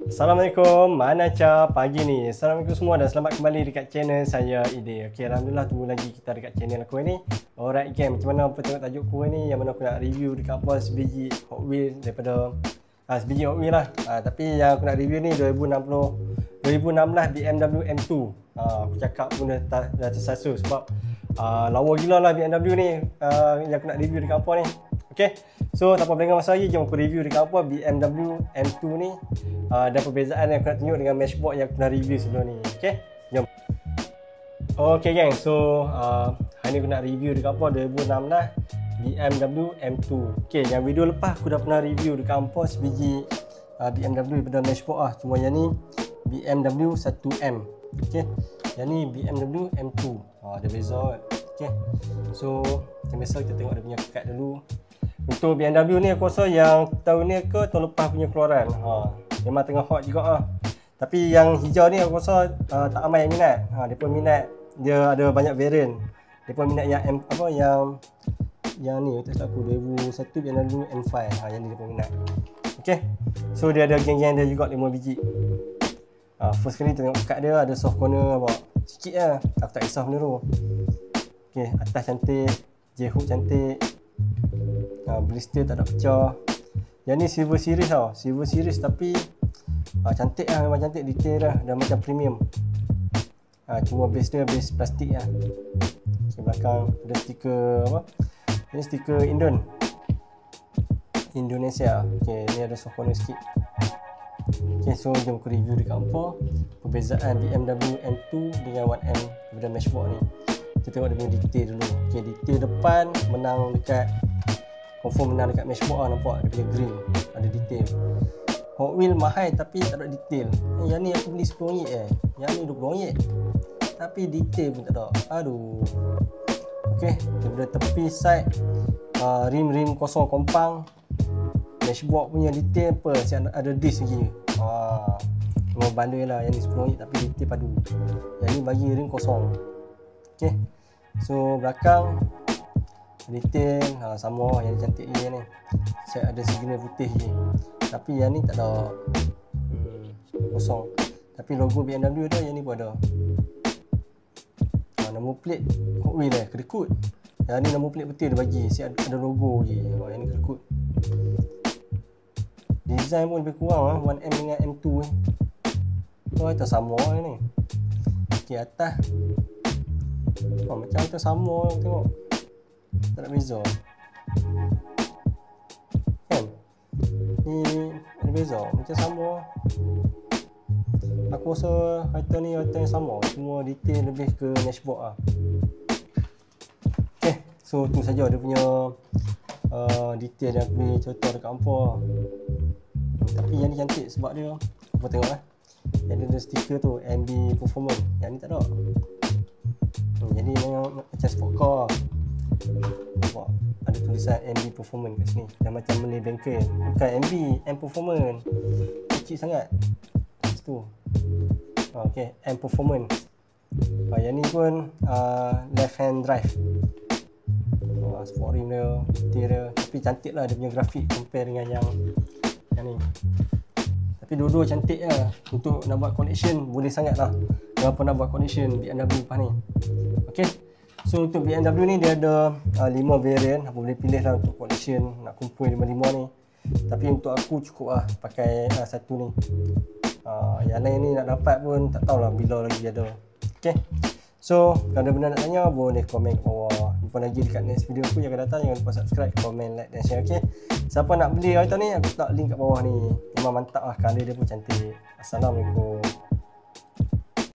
Assalamualaikum, mana Ca pagi ni. Assalamualaikum semua dan selamat kembali dekat channel saya Ide. Okey, alhamdulillah tunggu lagi kita dekat channel aku ni. Alright game, macam mana apa tengok tajuk aku ni yang mana aku nak review dekat apa sebiji Hot Wheels daripada sebiji Hot Wheels lah. Tapi yang aku nak review ni 2016 BMW M2. Aku cakap pun dah tersasul sebab lawa gila lah BMW ni yang aku nak review dekat apa ni. Okay, so tanpa berlengah masa lagi, jom aku review dekat apa BMW M2 ni dan perbezaan yang aku nak tunjuk dengan Matchbox yang aku nak review sebelum ni. Okay, jom. Okay gang, so hari ni aku nak review dekat apa 2016 BMW M2. Okay, yang video lepas aku dah pernah review dekat apa sebiji BMW daripada Matchbox lah. Cuma yang ni BMW 1M. Okay, yang ni BMW M2. Ada beza kan. Okay, so macam biasa kita tengok dia punya kad dulu. Untuk BMW ni aku rasa yang tahun ni ke tahun lepas punya keluaran. Memang tengah hot juga lah. Tapi yang hijau ni aku rasa tak ramai yang minat. Dia pun minat, dia ada banyak variant. Dia pun minat yang yang ni tak aku 2001 BMW M5. Yang ni dia pun minat. Okay, so dia ada geng-geng dia juga 5 biji. First kali tengok kad dia ada soft corner apa sikit lah. Aku tak kisah benda tu. Okay, atas cantik, J-hook cantik. Blister tak ada pecah. Yang ni silver series tau. Silver series tapi cantik lah, memang cantik, detail dah. Dah macam premium. Cuma base dia base plastik lah. Okay, belakang ada stiker apa? Ini stiker Indonesia. Okay, ni ada soft corner sikit. Okay, so jom aku review dekat apa perbezaan BMW M2 dengan 1M daripada Matchbox ni. Kita tengok dia punya detail dulu. Okay, detail depan menang dekat, confirm menang dekat Matchbox lah, nampak dia punya green ada detail. Hot Wheels mahal tapi tak ada detail. Yang ni aku beli RM10 yang ni RM20 tapi detail pun tak ada. Aduh. Okay, daripada tepi side rim kosong kompang. Matchbox punya detail apa, ada disc lagi. Memang bandel lah. Yang ni RM10 tapi detail padu. Yang ni bagi rim kosong. Okay, so belakang detail sama yang cantik je ni. Saya ada signal putih je. Tapi yang ni tak ada, kosong. Tapi logo BMW tu yang ni pun ada. Nama plate Hot Wheels kedekut. Yang ni nama plate betul dia bagi. Saya ada logo je. Yang ni kedekut. Design pun lebih kurang 1M dengan M2 ni. Itu sama ni. Okey, atas macam itu sama, tengok tak ada beza kan, ni ada beza macam sama. Aku rasa item ni item yang sama, semua detail lebih ke Matchbox lah. Okay, so tu saja dia punya detail yang aku boleh contoh dekat hampa. Tapi yang ni cantik sebab dia apa tengok lah, yang dia ada stiker tu MB Performance, yang ni tak ada. Jadi macam sport car. Nampak ada tulisan MB Performance kat sini. Dah macam Malay bengkel. Bukan MB, M Performance. Kecil sangat situ. Okay, M Performance. Yang ni pun left hand drive. Sport rim dia, detail dia. Tapi cantik lah dia punya grafik compare dengan yang ni. Tapi dua-dua cantik lah. Untuk nak buat connection boleh sangat lah. Kenapa nak buat connection BMW lepas ni. Okay, so untuk BMW ni dia ada 5 variant. Apa boleh pilih lah untuk connection, nak kumpul 5 ni. Tapi untuk aku cukup lah pakai satu ni. Yang lain ni nak dapat pun tak tahulah bila lagi ada. Okay, so kalau ada benda nak tanya boleh komen kat bawah. Jumpa lagi dekat next video aku yang akan datang. Jangan lupa subscribe, komen, like dan share. Okay, siapa nak beli item ni aku letak link kat bawah ni. Memang mantap lah, colour dia pun cantik. Assalamualaikum.